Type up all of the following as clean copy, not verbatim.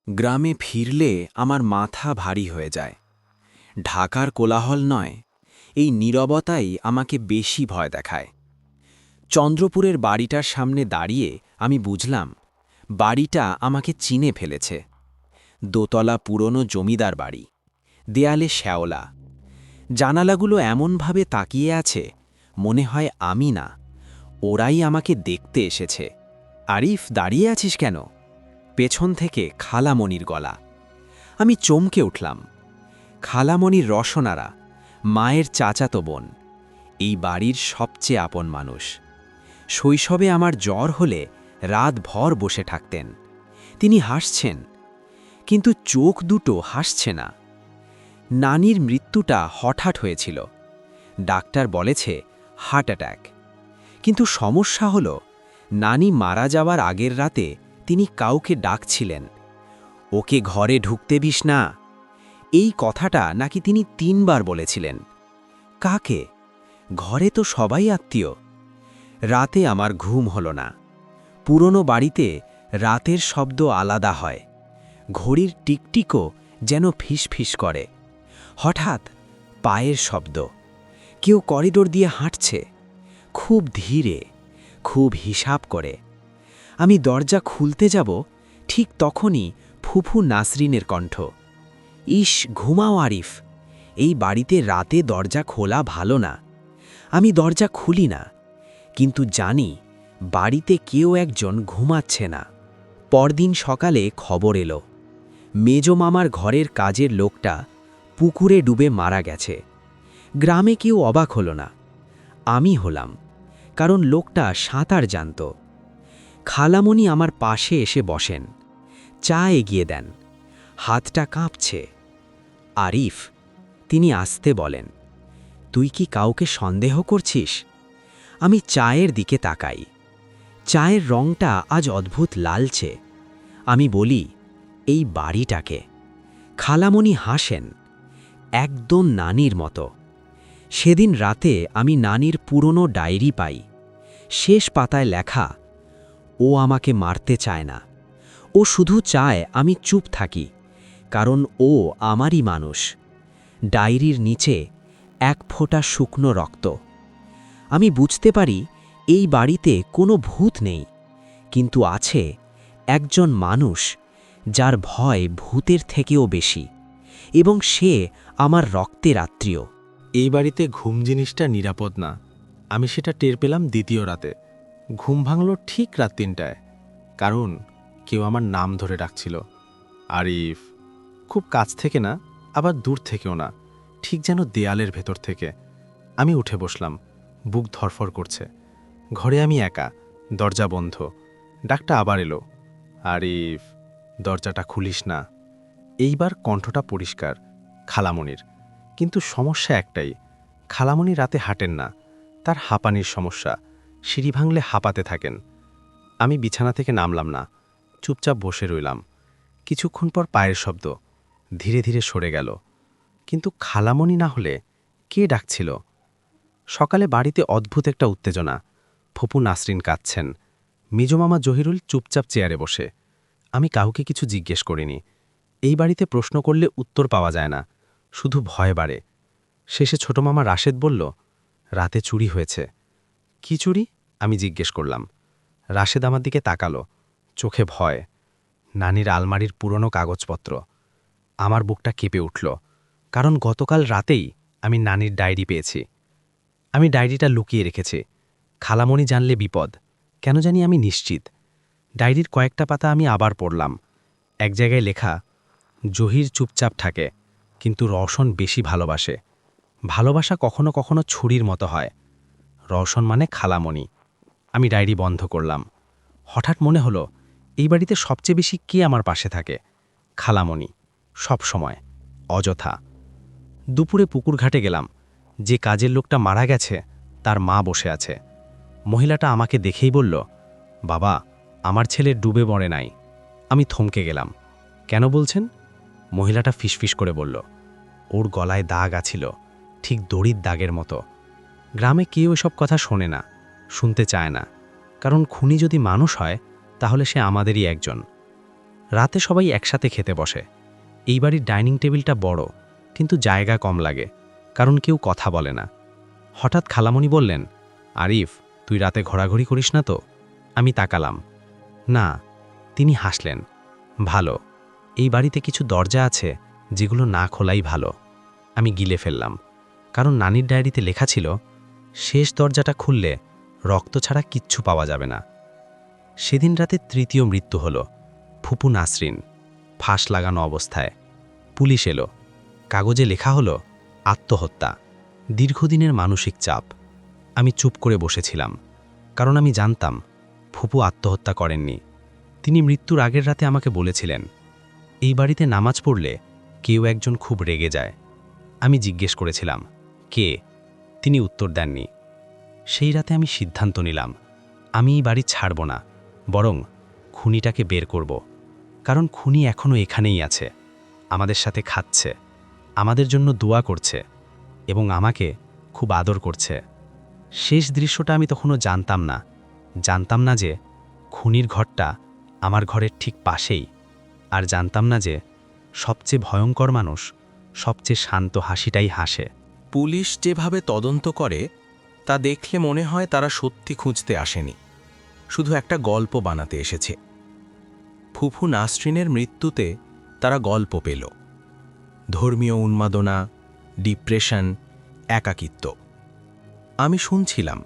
গ্রামে ফিরলে আমার মাথা ভারী হয়ে যায়। ঢাকার কোলাহল নয়, এই নীরবতাই আমাকে বেশি ভয় দেখায়। চন্দ্রপুরের বাড়িটার সামনে দাঁড়িয়ে আমি বুঝলাম, বাড়িটা আমাকে চিনে ফেলেছে। দোতলা পুরনো জমিদার বাড়ি, দেয়ালে শ্যাওলা, জানালাগুলো এমনভাবে তাকিয়ে আছে, মনে হয় আমি না, ওরাই আমাকে দেখতে এসেছে। আরিফ, দাঁড়িয়ে আছিস কেন? পেছন থেকে খালামণির গলা। আমি চমকে উঠলাম। খালামণির রসনারা, মায়ের চাচাতো বোন, এই বাড়ির সবচেয়ে আপন মানুষ। শৈশবে আমার জ্বর হলে রাতভর বসে থাকতেন। তিনি হাসছেন, কিন্তু চোখ দুটো হাসছে না। নানির মৃত্যুটা হঠাৎ হয়েছিল, ডাক্তার বলেছে হার্ট অ্যাটাক। কিন্তু সমস্যা হলো, নানি মারা যাওয়ার আগের রাতে তিনি কাউকে ডাকছিলেন, ওকে ঘরে ঢুকতে দিস না। এই কথাটা নাকি তিনি ৩ বার বলেছিলেন। কাকে? ঘরে তো সবাই আত্মীয়। রাতে আমার ঘুম হলো না। পুরনো বাড়িতে রাতের শব্দ আলাদা হয়। ঘড়ির টিকটিকও যেন ফিসফিস করে। হঠাৎ পায়ের শব্দ। কেউ করিডোর দিয়ে হাঁটছে, খুব ধীরে, খুব হিসাব করে। আমি দরজা খুলতে যাব, ঠিক তখনই ফুফু নাসরিনের কণ্ঠ। ইস, ঘুমাও আরিফ, এই বাড়িতে রাতে দরজা খোলা ভালো না। আমি দরজা খুলি না, কিন্তু জানি বাড়িতে কেউ একজন ঘুমাচ্ছে না। পরদিন সকালে খবর এলো, মেজ মামার ঘরের কাজের লোকটা পুকুরে ডুবে মারা গেছে। গ্রামে কেউ অবাক হলো না, আমি হলাম, কারণ লোকটা সাঁতার জানত। খালামণি আমার পাশে এসে বসেন, চা এগিয়ে দেন, হাতটা কাঁপছে। আরিফ, তিনি আস্তে বলেন, তুই কি কাউকে সন্দেহ করছিস? আমি চায়ের দিকে তাকাই। চায়ের রংটা আজ অদ্ভুত লালচে। আমি বলি, এই বাড়িটাকে। খালামণি হাসেন, একদম নানির মতো। সেদিন রাতে আমি নানির পুরনো ডায়েরি পাই। শেষ পাতায় লেখা, ও আমাকে মারতে চায় না, ও শুধু চায় আমি চুপ থাকি, কারণ ও আমারই মানুষ। ডায়েরির নিচে ১ ফোঁটা শুকনো রক্ত। আমি বুঝতে পারি এই বাড়িতে কোনো ভূত নেই, কিন্তু আছে একজন মানুষ যার ভয় ভূতের থেকেও বেশি, এবং সে আমার রক্তের আত্মীয়। এই বাড়িতে ঘুম জিনিসটা নিরাপদ না, আমি সেটা টের পেলাম দ্বিতীয় রাতে। ঘুম ভাঙল ঠিক রাত ৩টায়, কারণ কেউ আমার নাম ধরে ডাকছিল। আরিফ। খুব কাছ থেকে না, আবার দূর থেকেও না, ঠিক যেন দেয়ালের ভেতর থেকে। আমি উঠে বসলাম, বুক ধরফর করছে। ঘরে আমি একা, দরজা বন্ধ। ডাকটা আবার এলো, আরিফ, দরজাটা খুলিস না। এইবার কণ্ঠটা পরিষ্কার, খালামণির। কিন্তু সমস্যা একটাই, খালামণি রাতে হাঁটেন না, তার হাঁপানির সমস্যা, সিঁড়ি ভাঙলে হাঁপাতে থাকেন। আমি বিছানা থেকে নামলাম না, চুপচাপ বসে রইলাম। কিছুক্ষণ পর পায়ের শব্দ ধীরে ধীরে সরে গেল। কিন্তু খালামণি না হলে কে ডাকছিল? সকালে বাড়িতে অদ্ভুত একটা উত্তেজনা। ফুপু নাসরিন কাঁদছেন, মেজমামা জহিরুল চুপচাপ চেয়ারে বসে। আমি কাউকে কিছু জিজ্ঞেস করিনি। এই বাড়িতে প্রশ্ন করলে উত্তর পাওয়া যায় না, শুধু ভয় বাড়ে। শেষে ছোট মামা রাশেদ বলল, রাতে চুরি হয়েছে। কি চুরি? আমি জিজ্ঞেস করলাম। রাশেদ আমার দিকে তাকালো, চোখে ভয়। নানির আলমারির পুরনো কাগজপত্র। আমার বুকটা কেঁপে উঠল, কারণ গতকাল রাতেই আমি নানির ডায়েরি পেয়েছি। আমি ডায়েরিটা লুকিয়ে রেখেছি, খালামণি জানলে বিপদ। কেন জানি আমি নিশ্চিত। ডায়েরির কয়েকটা পাতা আমি আবার পড়লাম। এক জায়গায় লেখা, জহির চুপচাপ থাকে, কিন্তু রওশন বেশি ভালোবাসে। ভালোবাসা কখনো কখনো ছুরির মতো হয়। রওশন মানে খালামণি। আমি ডায়েরি বন্ধ করলাম। হঠাৎ মনে হলো, এই বাড়িতে সবচেয়ে বেশি কে আমার পাশে থাকে? খালামণি, সব সময়, অযথা। দুপুরে পুকুর ঘাটে গেলাম। যে কাজের লোকটা মারা গেছে তার মা বসে আছে। মহিলাটা আমাকে দেখেই বলল, বাবা, আমার ছেলে ডুবে মরে নাই। আমি থমকে গেলাম। কেন বলছেন? মহিলাটা ফিসফিস করে বলল, ওর গলায় দাগ আছিল, ঠিক দড়ির দাগের মতো। গ্রামে কেউ এসব কথা শোনে না, শুনতে চায় না, কারণ খুনি যদি মানুষ হয় তাহলে সে আমাদেরই একজন। রাতে সবাই একসাথে খেতে বসে। এই বাড়ির ডাইনিং টেবিলটা বড়, কিন্তু জায়গা কম লাগে, কারণ কেউ কথা বলে না। হঠাৎ খালামণি বললেন, আরিফ, তুই রাতে ঘোরাঘুরি করিস না তো? আমি তাকালাম। না। তিনি হাসলেন, ভালো, এই বাড়িতে কিছু দরজা আছে যেগুলো না খোলাই ভালো। আমি গিলে ফেললাম, কারণ নানির ডায়েরিতে লেখা ছিল, শেষ দরজাটা খুললে রক্ত ছাড়া কিচ্ছু পাওয়া যাবে না। সেদিন রাতে তৃতীয় মৃত্যু হলো, ফুপু নাসরিন, ফাঁস লাগানো অবস্থায়। পুলিশ এলো, কাগজে লেখা হলো আত্মহত্যা, দীর্ঘদিনের মানসিক চাপ। আমি চুপ করে বসেছিলাম, কারণ আমি জানতাম ফুপু আত্মহত্যা করেননি। তিনি মৃত্যুর আগের রাতে আমাকে বলেছিলেন, এই বাড়িতে নামাজ পড়লে কেউ একজন খুব রেগে যায়। আমি জিজ্ঞেস করেছিলাম, কে? তিনি উত্তর দেননি। সেই রাতে আমি সিদ্ধান্ত নিলাম, আমি এই বাড়ি ছাড়ব না, বরং খুনিটাকে বের করব। কারণ খুনি এখনও এখানেই আছে, আমাদের সাথে খাচ্ছে, আমাদের জন্য দোয়া করছে এবং আমাকে খুব আদর করছে। শেষ দৃশ্যটা আমি তখনও জানতাম না যে খুনির ঘরটা আমার ঘরের ঠিক পাশেই, আর জানতাম না যে সবচেয়ে ভয়ঙ্কর মানুষ সবচেয়ে শান্ত হাসিটাই হাসে। পুলিশ যেভাবে তদন্ত করে তা দেখলে মনে হয় তারা সত্যি খুঁজতে আসেনি, শুধু একটা গল্প বানাতে এসেছে। ফুফু নাসরিনের মৃত্যুতে তারা গল্প পেল, ধর্মীয় উন্মাদনা, ডিপ্রেশন, একাকিত্ব। আমি শুনছিলাম,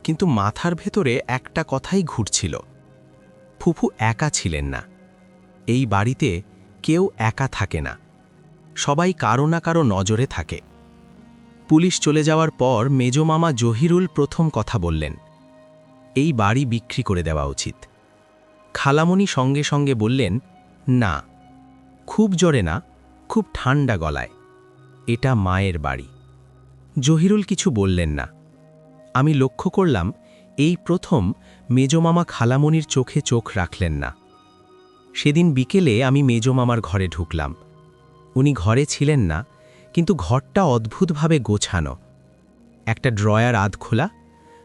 কিন্তু মাথার ভেতরে একটা কথাই ঘুরছিল, ফুফু একা ছিলেন না। এই বাড়িতে কেউ একা থাকে না, সবাই কারো না কারো নজরে থাকে। পুলিশ চলে যাওয়ার পর মেজো মামা জহিরুল প্রথম কথা বললেন, এই বাড়ি বিক্রি করে দেওয়া উচিত। খালামণি সঙ্গে সঙ্গে বললেন, না। খুব জোরে না, খুব ঠান্ডা গলায়, এটা মায়ের বাড়ি। জহিরুল কিছু বললেন না। আমি লক্ষ্য করলাম, এই প্রথম মেজো মামা খালামণির চোখে চোখ রাখলেন না। সেদিন বিকেলে আমি মেজো মামার ঘরে ঢুকলাম। উনি ঘরে ছিলেন না, কিন্তু ঘরটা অদ্ভুতভাবে গোছানো। একটা ড্রয়ার আধ খোলা,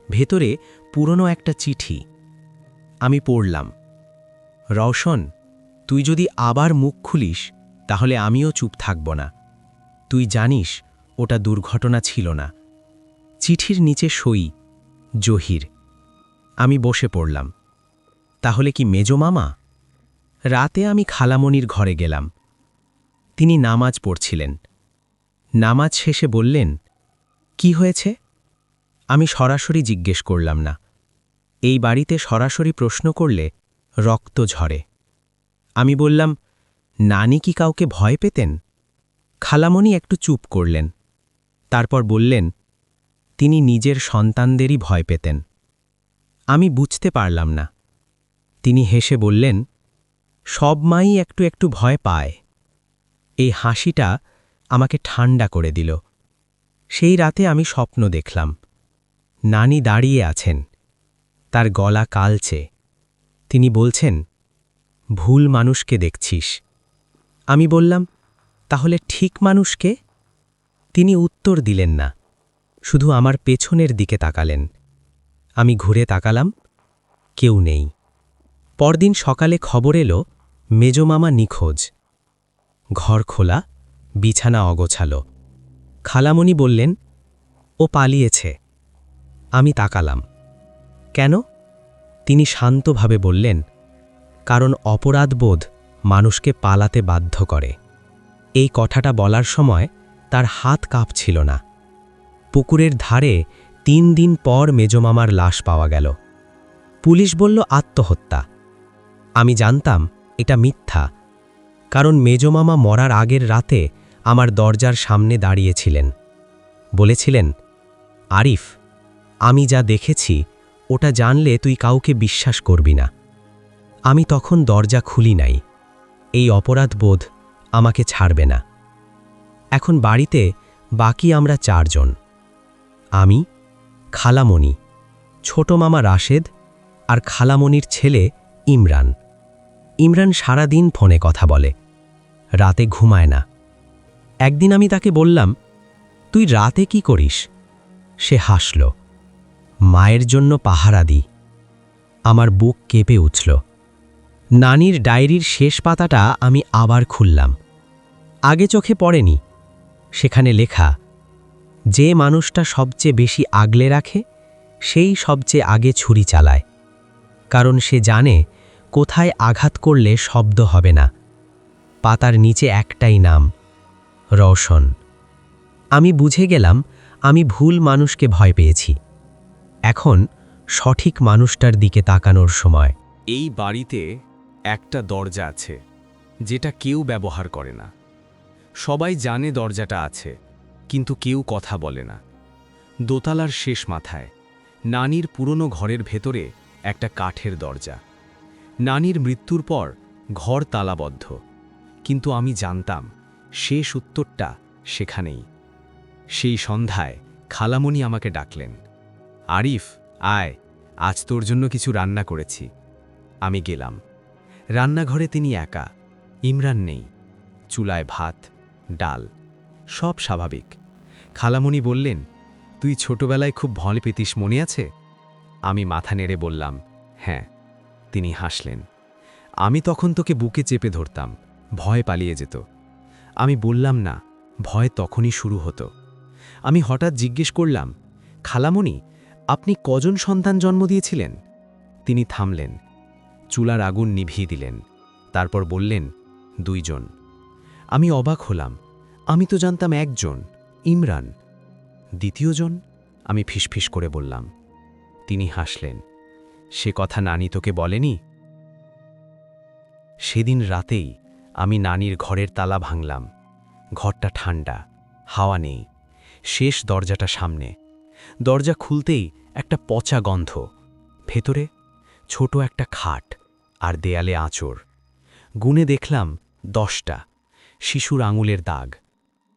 ভেতরে পুরনো একটা চিঠি। আমি পড়লাম, রওশন, তুই যদি আবার মুখ খুলিস তাহলে আমিও চুপ থাকব না। তুই জানিস ওটা দুর্ঘটনা ছিল না। চিঠির নিচে সই, জহির। আমি বসে পড়লাম, তাহলে কি মেজো মামা? রাতে আমি খালামণির ঘরে গেলাম। তিনি নামাজ পড়ছিলেন। নামাজ শেষে বললেন, কি হয়েছে? আমি সরাসরি জিজ্ঞেস করলাম না। এই বাড়িতে সরাসরি প্রশ্ন করলে রক্ত ঝরে। আমি বললাম, নানি কি কাউকে ভয় পেতেন? খালামণি একটু চুপ করলেন, তারপর বললেন, তিনি নিজের সন্তানদেরই ভয় পেতেন। আমি বুঝতে পারলাম না। তিনি হেসে বললেন, সব মাই একটু একটু ভয় পায়। এই হাসিটা আমাকে ঠান্ডা করে দিল। সেই রাতে আমি স্বপ্ন দেখলাম, নানি দাঁড়িয়ে আছেন, তার গলা কালচে। তিনি বলছেন, ভুল মানুষকে দেখছিস। আমি বললাম, তাহলে ঠিক মানুষকে? তিনি উত্তর দিলেন না, শুধু আমার পেছনের দিকে তাকালেন। আমি ঘুরে তাকালাম, কেউ নেই। পরদিন সকালে খবর এলো, মেজো মামা নিখোঁজ। ঘর খোলা, বিছানা অগোছালো। খালামণি বললেন, ও পালিয়েছে। আমি তাকালাম, কেন? তিনি শান্তভাবে বললেন, কারণ অপরাধবোধ মানুষকে পালাতে বাধ্য করে। এই কথাটা বলার সময় তার হাত কাঁপছিল না। পুকুরের ধারে 3 দিন পর মেজোমামার লাশ পাওয়া গেল। পুলিশ বলল আত্মহত্যা। আমি জানতাম এটা মিথ্যা, কারণ মেজোমামা মরার আগের রাতে আমার দরজার সামনে দাঁড়িয়েছিলেন। বলেছিলেন, আরিফ, আমি যা দেখেছি ওটা জানলে তুই কাউকে বিশ্বাস করবি না। আমি তখন দরজা খুলি নাই। এই অপরাধবোধ আমাকে ছাড়বে না। এখন বাড়িতে বাকি আমরা 4 জন। আমি, খালামণি, ছোট মামা রাশেদ আর খালামণির ছেলে ইমরান। ইমরান সারাদিন ফোনে কথা বলে, রাতে ঘুমায় না। একদিন আমি তাকে বললাম, তুই রাতে কি করিস? সে হাসল, মায়ের জন্য পাহারা দিই। আমার বুক কেঁপে উঠল। নানির ডায়েরির শেষ পাতাটা আমি আবার খুললাম। আগে চোখে পড়েনি। সেখানে লেখা, যে মানুষটা সবচেয়ে বেশি আগলে রাখে সেই সবচেয়ে আগে ছুরি চালায়, কারণ সে জানে কোথায় আঘাত করলে শব্দ হবে না। পাতার নিচে একটাই নাম, রওশন। আমি বুঝে গেলাম আমি ভুল মানুষকে ভয় পেয়েছি। এখন সঠিক মানুষটার দিকে তাকানোর সময়। এই বাড়িতে একটা দরজা আছে যেটা কেউ ব্যবহার করে না। সবাই জানে দরজাটা আছে, কিন্তু কেউ কথা বলে না। দোতলার শেষ মাথায় নানির পুরনো ঘরের ভেতরে একটা কাঠের দরজা। নানির মৃত্যুর পর ঘর তালাবদ্ধ, কিন্তু আমি জানতাম শেষ উত্তরটা সেখানেই। সেই সন্ধ্যায় খালামণি আমাকে ডাকলেন, আরিফ আয়, আজ তোর জন্য কিছু রান্না করেছি। আমি গেলাম। রান্নাঘরে তিনি একা, ইমরান নেই। চুলায় ভাত, ডাল, সব স্বাভাবিক। খালামণি বললেন, তুই ছোটবেলায় খুব ভয় পেতিস, মনে আছে? আমি মাথা নেড়ে বললাম, হ্যাঁ। তিনি হাসলেন। আমি তখন তোকে বুকে চেপে ধরতাম, ভয় পালিয়ে যেত। আমি বললাম না, ভয় তখনই শুরু হতো। আমি হঠাৎ জিজ্ঞেস করলাম, খালামণি, আপনি কজন সন্তান জন্ম দিয়েছিলেন? তিনি থামলেন, চুলার আগুন নিভিয়ে দিলেন, তারপর বললেন, 2 জন। আমি অবাক হলাম। আমি তো জানতাম 1 জন, ইমরান। দ্বিতীয় জন? আমি ফিসফিস করে বললাম। তিনি হাসলেন, সে কথা নানি তোকে বলেনি? সেদিন রাতেই আমি নানির ঘরের তালা ভাঙলাম। ঘরটা ঠান্ডা, হাওয়া নেই। শেষ দরজাটা সামনে। দরজা খুলতেই একটা পচা গন্ধ। ভেতরে ছোট একটা খাট আর দেয়ালে আঁচড়। গুনে দেখলাম 10টা, শিশুর আঙুলের দাগ।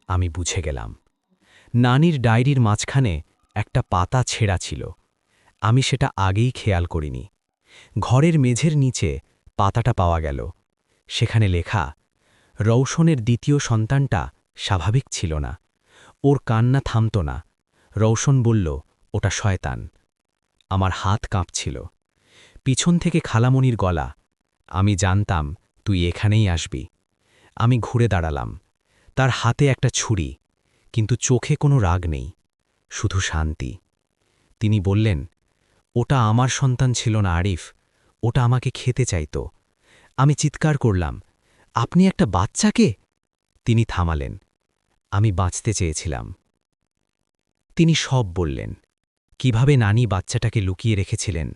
আমি বুঝে গেলাম। নানির ডায়েরির মাঝখানে একটা পাতা ছেঁড়া ছিল। আমি সেটা আগেই খেয়াল করিনি। ঘরের মেঝের নিচে পাতাটা পাওয়া গেল। সেখানে লেখা, রওশনের দ্বিতীয় সন্তানটা স্বাভাবিক ছিল না। ওর কান্না থামত না। রওশন বলল, ওটা শয়তান। আমার হাত কাঁপছিল। পিছন থেকে খালামণির গলা, আমি জানতাম তুই এখানেই আসবি। আমি ঘুরে দাঁড়ালাম। তার হাতে একটা ছুরি, কিন্তু চোখে কোনো রাগ নেই, শুধু শান্তি। তিনি বললেন, ওটা আমার সন্তান ছিল না আরিফ, ওটা আমাকে খেতে চাইত। আমি চিৎকার করলাম, আপনি একটা বাচ্চাকে? তিনি থামালেন। আমি বাঁচতে চেয়েছিলাম। তিনি সব বললেন, কিভাবে নানি বাচ্চাটাকে লুকিয়ে রেখেছিলেন,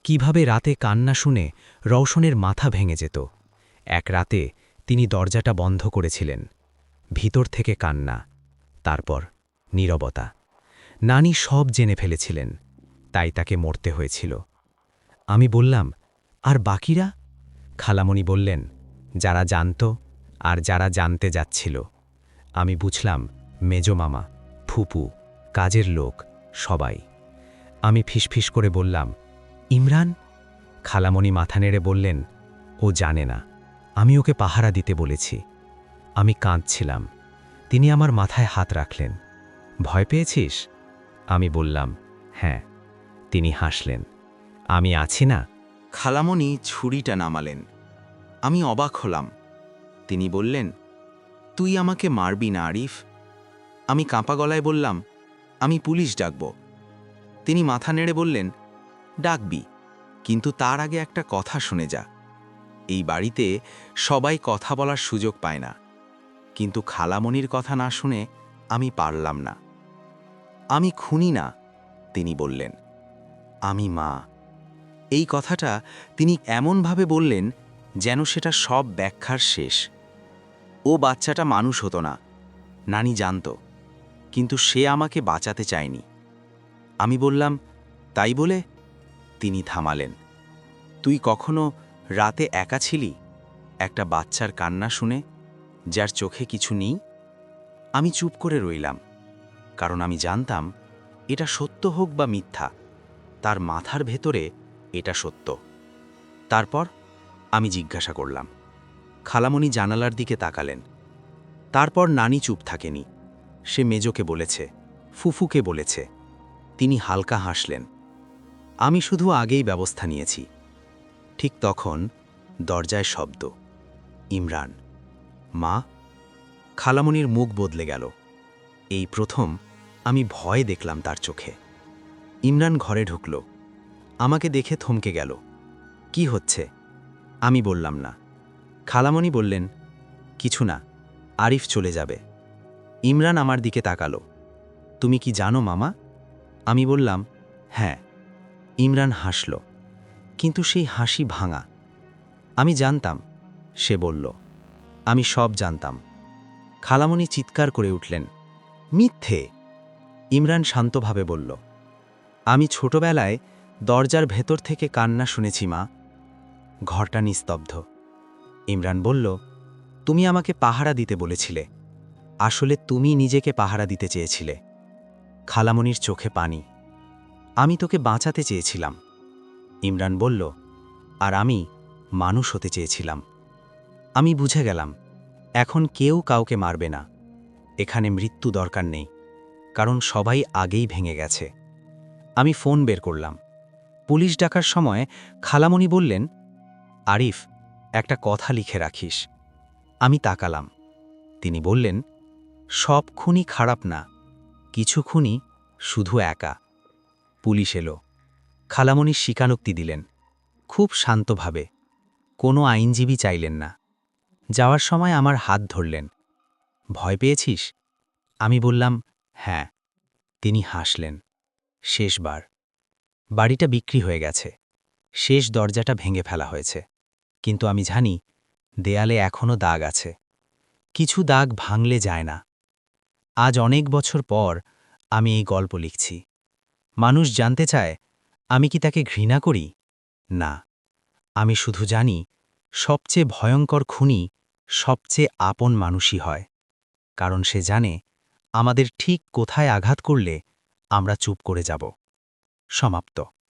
কিভাবে রাতে কান্না শুনে রওশনের মাথা ভেঙে যেত। এক রাতে তিনি দরজাটা বন্ধ করেছিলেন। ভিতর থেকে কান্না, তারপর নীরবতা। নানি সব জেনে ফেলেছিলেন, তাই তাকে মরতে হয়েছিল। আমি বললাম, আর বাকিরা? খালামণি বললেন, যারা জানত আর যারা জানতে যাচ্ছিল। আমি বুঝলাম, মেজো মামা, ফুপু, কাজের লোক, সবাই। আমি ফিসফিস করে বললাম, ইমরান? খালামণি মাথা নেড়ে বললেন, ও জানে না, আমি ওকে পাহারা দিতে বলেছি। আমি কাঁদছিলাম। তিনি আমার মাথায় হাত রাখলেন। ভয় পেয়েছিস? আমি বললাম, হ্যাঁ। তিনি হাসলেন, আমি আছি না? খালামণি ছুরিটা নামালেন। আমি অবাক হলাম। তিনি বললেন, তুই আমাকে মারবি না আরিফ? আমি কাঁপা গলায় বললাম, আমি পুলিশ ডাকব। তিনি মাথা নেড়ে বললেন, ডাকবি, কিন্তু তার আগে একটা কথা শুনে যা। এই বাড়িতে সবাই কথা বলার সুযোগ পায় না, কিন্তু খালামণির কথা না শুনে আমি পারলাম না। আমি খুনি না, তিনি বললেন, আমি মা। এই কথাটা তিনি এমনভাবে বললেন যেন সেটা সব ব্যাখ্যার শেষ। ও বাচ্চাটা মানুষ হতো না, নানি জানত, কিন্তু সে আমাকে বাঁচাতে চায়নি। আমি বললাম, তাই বলে? তিনি থামালেন। তুই কখনো রাতে একা ছিলি, একটা বাচ্চার কান্না শুনে, যার চোখে কিছু নেই? আমি চুপ করে রইলাম, কারণ আমি জানতাম এটা সত্য হোক বা মিথ্যা, তার মাথার ভেতরে এটা সত্য। তারপর আমি জিজ্ঞাসা করলাম। খালামণি জানালার দিকে তাকালেন। তারপর নানি চুপ থাকেনি। সে মেজোকে বলেছে, ফুফুকে বলেছে। তিনি হালকা হাসলেন। আমি শুধু আগেই ব্যবস্থা নিয়েছি। ঠিক তখন দরজায় শব্দ। ইমরান। মা। খালামণির মুখ বদলে গেল। এই প্রথম আমি ভয় দেখলাম তার চোখে। ইমরান ঘরে ঢুকল। আমাকে দেখে থমকে গেল। কি হচ্ছে? আমি বললাম না। খালামণি বললেন, কিছু না, আরিফ চলে যাবে। ইমরান আমার দিকে তাকালো। তুমি কি জানো মামা? আমি বললাম, হ্যাঁ। ইমরান হাসল, কিন্তু সেই হাসি ভাঙা। আমি জানতাম, সে বলল। আমি সব জানতাম। খালামণি চিৎকার করে উঠলেন, মিথ্যে! ইমরান শান্তভাবে বলল, আমি ছোটবেলায় দরজার ভেতর থেকে কান্না শুনেছি মা। ঘরটা নিস্তব্ধ। ইমরান বলল, তুমি আমাকে পাহারা দিতে বলেছিলে। আসলে তুমি নিজেকে পাহারা দিতে চেয়েছিলে। খালামণির চোখে পানি। আমি তোকে বাঁচাতে চেয়েছিলাম। ইমরান বলল, আর আমি মানুষ হতে চেয়েছিলাম। আমি বুঝে গেলাম, এখন কেউ কাউকে মারবে না। এখানে মৃত্যু দরকার নেই, কারণ সবাই আগেই ভেঙে গেছে। আমি ফোন বের করলাম। পুলিশ ডাকার সময় খালামণি বললেন, আরিফ, একটা কথা লিখে রাখিস। আমি তাকালাম। তিনি বললেন, সব খুনি খারাপ না, কিছু খুনি শুধু একা। পুলিশ এলো। খালামণি স্বীকারোক্তি দিলেন, খুব শান্তভাবে। কোনো আইনজীবী চাইলেন না। যাওয়ার সময় আমার হাত ধরলেন। ভয় পেয়েছিস? আমি বললাম, হ্যাঁ। তিনি হাসলেন। শেষবার। বাড়িটা বিক্রি হয়ে গেছে। শেষ দরজাটা ভেঙে ফেলা হয়েছে। কিন্তু আমি জানি, দেয়ালে এখনো দাগ আছে। কিছু দাগ ভাঙলে যায় না। আজ অনেক বছর পর আমি এই গল্প লিখছি। মানুষ জানতে চায়, আমি কি তাকে ঘৃণা করি? না, আমি শুধু জানি, সবচেয়ে ভয়ঙ্কর খুনি সবচেয়ে আপন মানুষই হয়। কারণ সে জানে, আমাদের ঠিক কোথায় আঘাত করলে আমরা চুপ করে যাব। সমাপ্ত।